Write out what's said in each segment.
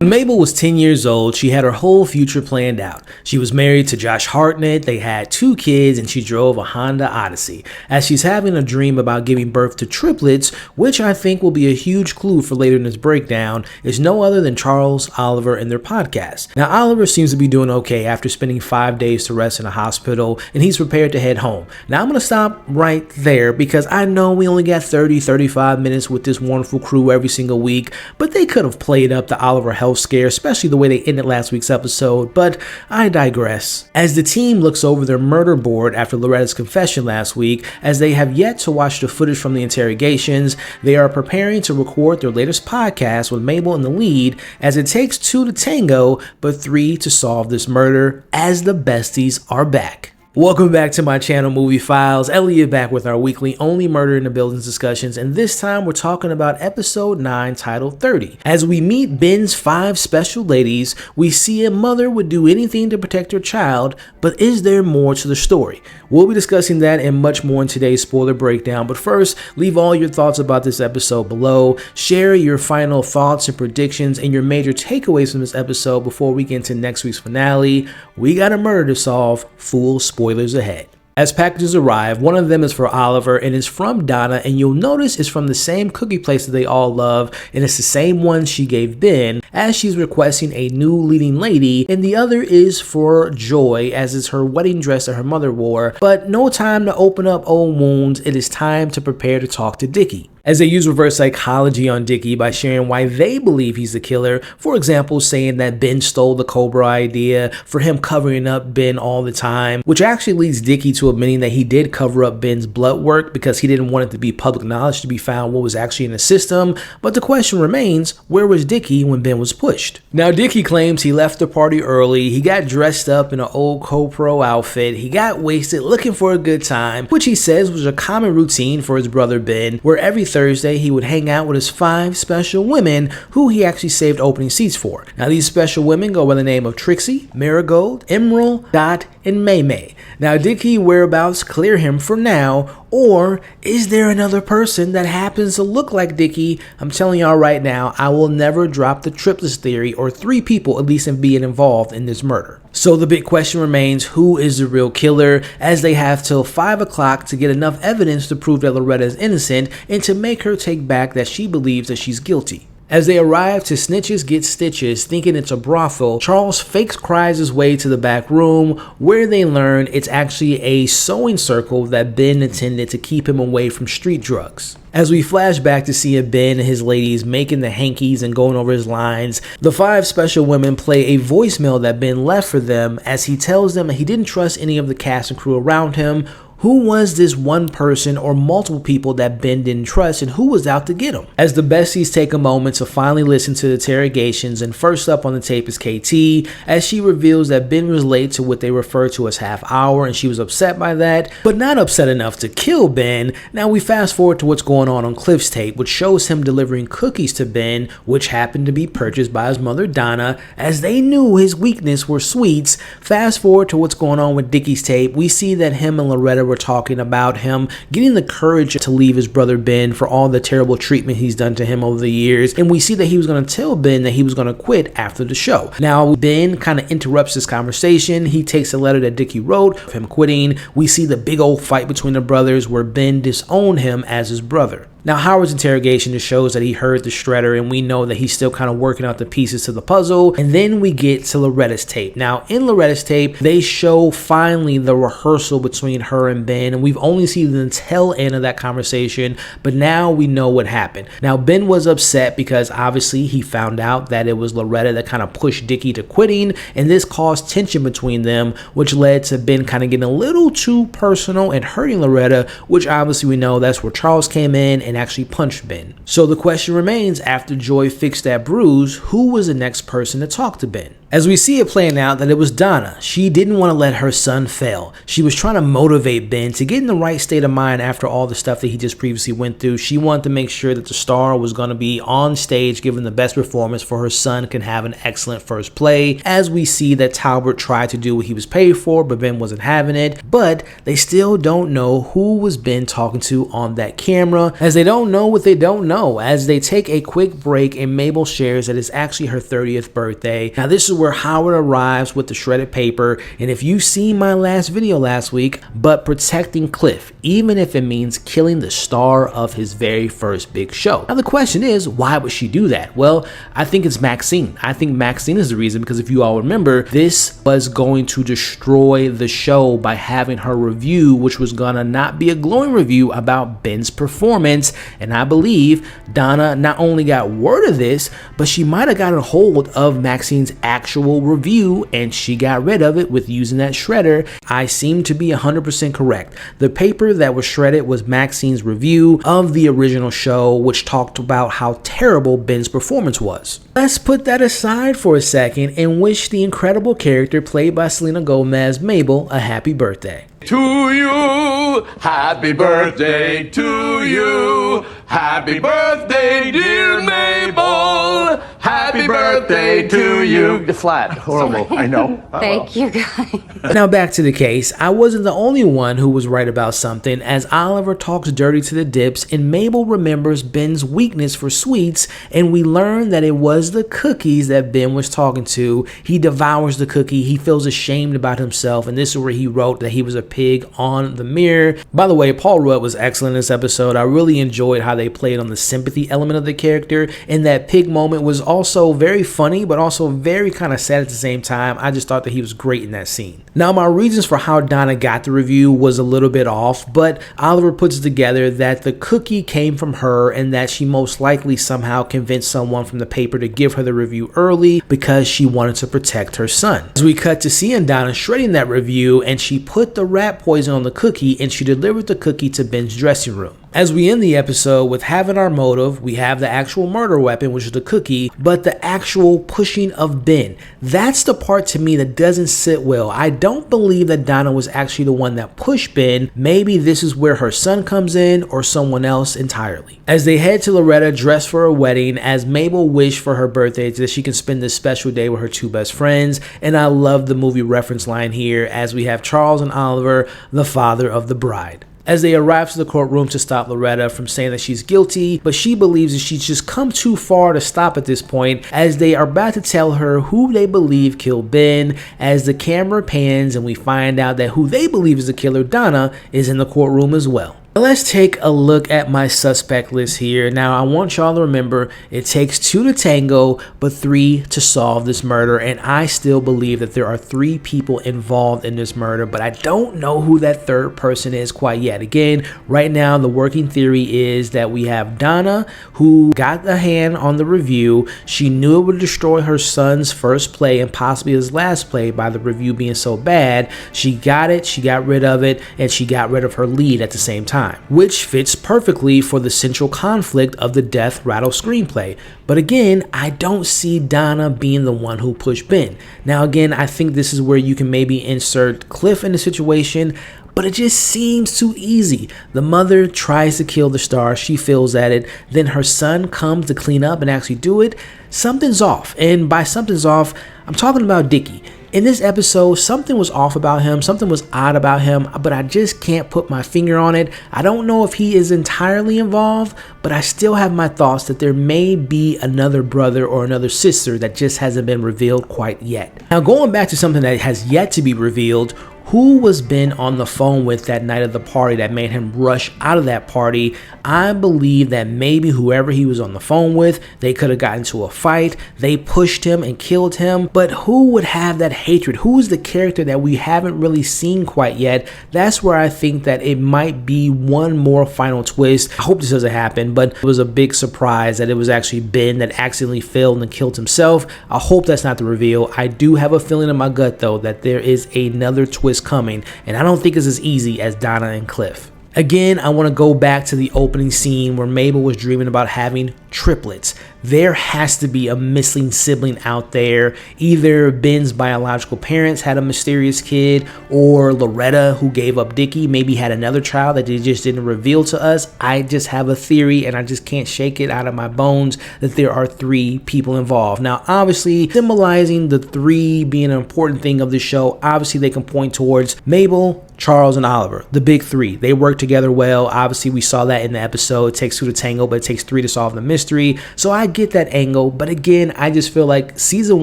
When Mabel was 10 years old, she had her whole future planned out. She was married to Josh Hartnett, they had 2 kids, and she drove a Honda Odyssey. As she's having a dream about giving birth to triplets, which I think will be a huge clue for later in this breakdown, is no other than Charles, Oliver, and their podcast. Now, Oliver seems to be doing okay after spending 5 days to rest in a hospital, and he's prepared to head home. Now, I'm going to stop right there because I know we only got 30-35 minutes with this wonderful crew every single week, but they could have played up the Oliver health scare, especially the way they ended last week's episode, but I digress. As the team looks over their murder board after Loretta's confession last week, as they have yet to watch the footage from the interrogations, they are preparing to record their latest podcast with Mabel in the lead, as it takes 2 to tango, but 3 to solve this murder, as the besties are back. Welcome back to my channel, MovieFiles. Elliot back with our weekly Only Murder in the Buildings discussions, and this time we're talking about episode 9 titled 30. As we meet Ben's 5 special ladies, we see a mother would do anything to protect her child, but is there more to the story? We'll be discussing that and much more in today's spoiler breakdown, but first, leave all your thoughts about this episode below, share your final thoughts and predictions and your major takeaways from this episode before we get into next week's finale. We got a murder to solve, full spoilers ahead. As packages arrive, one of them is for Oliver and is from Donna, and you'll notice it's from the same cookie place that they all love, and it's the same one she gave Ben, as she's requesting a new leading lady, and the other is for Joy, as is her wedding dress that her mother wore. But no time to open up old wounds, it is time to prepare to talk to Dickie. As they use reverse psychology on Dickie by sharing why they believe he's the killer, for example saying that Ben stole the Cobra idea, for him covering up Ben all the time, which actually leads Dickie to admitting that he did cover up Ben's blood work because he didn't want it to be public knowledge to be found what was actually in the system. But the question remains, where was Dickie when Ben was pushed? Now Dickie claims he left the party early, he got dressed up in an old CoPro outfit, he got wasted looking for a good time, which he says was a common routine for his brother Ben, where every Thursday he would hang out with his 5 special women who he actually saved opening seats for. Now these special women go by the name of Trixie, Marigold, Emerald, Dot, and May May. Now Dickie whereabouts clear him for now, or is there another person that happens to look like Dickie? I'm telling y'all right now, I will never drop the triplets theory or 3 people at least in being involved in this murder. So the big question remains, who is the real killer, as they have till 5 o'clock to get enough evidence to prove that Loretta is innocent and to make her take back that she believes that she's guilty. As they arrive to Snitches Get Stitches, thinking it's a brothel, Charles fakes cries his way to the back room, where they learn it's actually a sewing circle that Ben intended to keep him away from street drugs. As we flash back to seeing Ben and his ladies making the hankies and going over his lines, the 5 special women play a voicemail that Ben left for them, as he tells them that he didn't trust any of the cast and crew around him. Who was this one person or multiple people that Ben didn't trust, and who was out to get him? As the besties take a moment to finally listen to the interrogations, and first up on the tape is KT, as she reveals that Ben was late to what they refer to as half hour, and she was upset by that, but not upset enough to kill Ben. Now we fast forward to what's going on Cliff's tape, which shows him delivering cookies to Ben, which happened to be purchased by his mother Donna, as they knew his weakness were sweets. Fast forward to what's going on with Dickie's tape, we see that him and Loretta were talking about him getting the courage to leave his brother Ben for all the terrible treatment he's done to him over the years, and we see that he was going to tell Ben that he was going to quit after the show. Now Ben kind of interrupts this conversation. He takes a letter that Dickie wrote of him quitting. We see the big old fight between the brothers where Ben disowned him as his brother. Now Howard's interrogation just shows that he heard the shredder, and we know that he's still kind of working out the pieces to the puzzle. And then we get to Loretta's tape. Now in Loretta's tape, they show finally the rehearsal between her and Ben, and we've only seen the tail end of that conversation, but now we know what happened. Now Ben was upset because obviously he found out that it was Loretta that kind of pushed Dickie to quitting, and this caused tension between them, which led to Ben kind of getting a little too personal and hurting Loretta, which obviously we know that's where Charles came in and actually punched Ben. So the question remains, after Joy fixed that bruise, who was the next person to talk to Ben? As we see it playing out that it was Donna. She didn't want to let her son fail. She was trying to motivate Ben to get in the right state of mind after all the stuff that he just previously went through. She wanted to make sure that the star was going to be on stage giving the best performance for her son can have an excellent first play. As we see that Talbot tried to do what he was paid for, but Ben wasn't having it. But they still don't know who was Ben talking to on that camera, as they don't know what they don't know. As they take a quick break and Mabel shares that it's actually her 30th birthday. Now this is where Howard arrives with the shredded paper, and if you've seen my last video last week, but protecting Cliff, even if it means killing the star of his very first big show. Now the question is, why would she do that? Well, I think it's Maxine. I think Maxine is the reason, because if you all remember, this was going to destroy the show by having her review, which was gonna not be a glowing review about Ben's performance. And I believe Donna not only got word of this, but she might have gotten a hold of Maxine's actual review, and she got rid of it with using that shredder. I seem to be 100% correct. The paper that was shredded was Maxine's review of the original show, which talked about how terrible Ben's performance was. Let's put that aside for a second and wish the incredible character played by Selena Gomez, Mabel, a happy birthday. To you, happy birthday to you. Happy birthday, dear Mabel. Happy birthday to you. The flat, horrible, I know. Thank you, guys. Now back to the case. I wasn't the only one who was right about something, as Oliver talks dirty to the Dips and Mabel remembers Ben's weakness for sweets, and we learn that it was the cookies that Ben was talking to. He devours the cookie. He feels ashamed about himself, and this is where he wrote that he was a pig on the mirror. By the way, Paul Rudd was excellent in this episode. I really enjoyed how they played on the sympathy element of the character, and that pig moment was also very funny, but also very kind of sad at the same time. I just thought that he was great in that scene. Now, my reasons for how Donna got the review was a little bit off, but Oliver puts it together that the cookie came from her and that she most likely somehow convinced someone from the paper to give her the review early because she wanted to protect her son. As we cut to seeing Donna shredding that review, and she put the rat poison on the cookie and she delivered the cookie to Ben's dressing room. As we end the episode with having our motive, we have the actual murder weapon, which is the cookie, but the actual pushing of Ben. That's the part to me that doesn't sit well. I don't believe that Donna was actually the one that pushed Ben. Maybe this is where her son comes in or someone else entirely. As they head to Loretta dressed for a wedding, as Mabel wished for her birthday so that she can spend this special day with her two best friends, and I love the movie reference line here as we have Charles and Oliver, the father of the bride. As they arrive to the courtroom to stop Loretta from saying that she's guilty, but she believes that she's just come too far to stop at this point, as they are about to tell her who they believe killed Ben, as the camera pans and we find out that who they believe is the killer, Donna, is in the courtroom as well. Let's take a look at my suspect list here. Now, I want y'all to remember it takes 2 to tango, but 3 to solve this murder, and I still believe that there are 3 people involved in this murder, but I don't know who that third person is quite yet. Again, right now, the working theory is that we have Donna, who got a hand on the review. She knew it would destroy her son's first play and possibly his last play by the review being so bad. She got it, she got rid of it, and she got rid of her lead at the same time, which fits perfectly for the central conflict of the Death Rattle screenplay. But again, I don't see Donna being the one who pushed Ben. Now again, I think this is where you can maybe insert Cliff in the situation, but it just seems too easy. The mother tries to kill the star, she feels at it, then her son comes to clean up and actually do it. Something's off, and by something's off, I'm talking about Dickie. In this episode, something was off about him, something was odd about him, but I just can't put my finger on it. I don't know if he is entirely involved, but I still have my thoughts that there may be another brother or another sister that just hasn't been revealed quite yet. Now, going back to something that has yet to be revealed, who was Ben on the phone with that night of the party that made him rush out of that party? I believe that maybe whoever he was on the phone with, they could have gotten into a fight, they pushed him and killed him, but who would have that hatred? Who's the character that we haven't really seen quite yet? That's where I think that it might be one more final twist. I hope this doesn't happen, but it was a big surprise that it was actually Ben that accidentally failed and killed himself. I hope that's not the reveal. I do have a feeling in my gut though that there is another twist coming, and I don't think it's as easy as Donna and Cliff. Again, I want to go back to the opening scene where Mabel was dreaming about having triplets. There has to be a missing sibling out there. Either Ben's biological parents had a mysterious kid, or Loretta, who gave up Dickie, maybe had another child that they just didn't reveal to us. I just have a theory, and I just can't shake it out of my bones that there are 3 people involved. Now, obviously, symbolizing the 3 being an important thing of the show, obviously they can point towards Mabel, Charles, and Oliver, the big 3. They work together well. Obviously, we saw that in the episode. It takes 2 to tango, but it takes 3 to solve the mystery. So I get that angle, but again, I just feel like season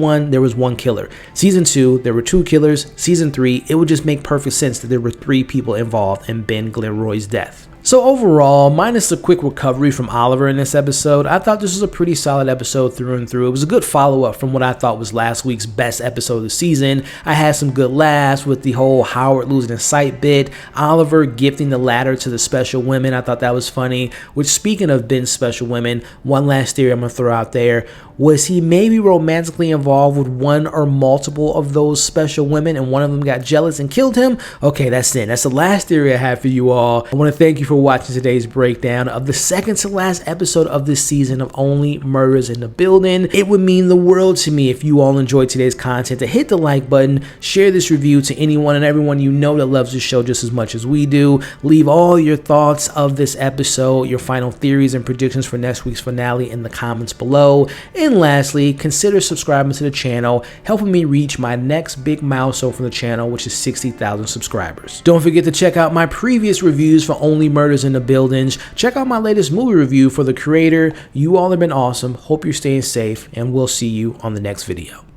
1, there was 1 killer. Season 2, there were 2 killers. Season 3, it would just make perfect sense that there were 3 people involved in Ben Glenroy's death. So overall, minus the quick recovery from Oliver in this episode, I thought this was a pretty solid episode through and through. It was a good follow-up from what I thought was last week's best episode of the season. I had some good laughs with the whole Howard losing his sight bit, Oliver gifting the ladder to the special women. I thought that was funny. Which, speaking of Ben's special women, one last theory I'm going to throw out there. Was he maybe romantically involved with one or multiple of those special women and one of them got jealous and killed him? Okay, that's it. That's the last theory I have for you all. I want to thank you for watching today's breakdown of the second to last episode of this season of Only Murders in the Building. It would mean the world to me if you all enjoyed today's content to hit the like button, share this review to anyone and everyone you know that loves the show just as much as we do. Leave all your thoughts of this episode, your final theories and predictions for next week's finale in the comments below. And lastly, consider subscribing to the channel, helping me reach my next big milestone for the channel, which is 60,000 subscribers. Don't forget to check out my previous reviews for Only Murders in the Buildings. Check out my latest movie review for The Creator. You all have been awesome. Hope you're staying safe, and we'll see you on the next video.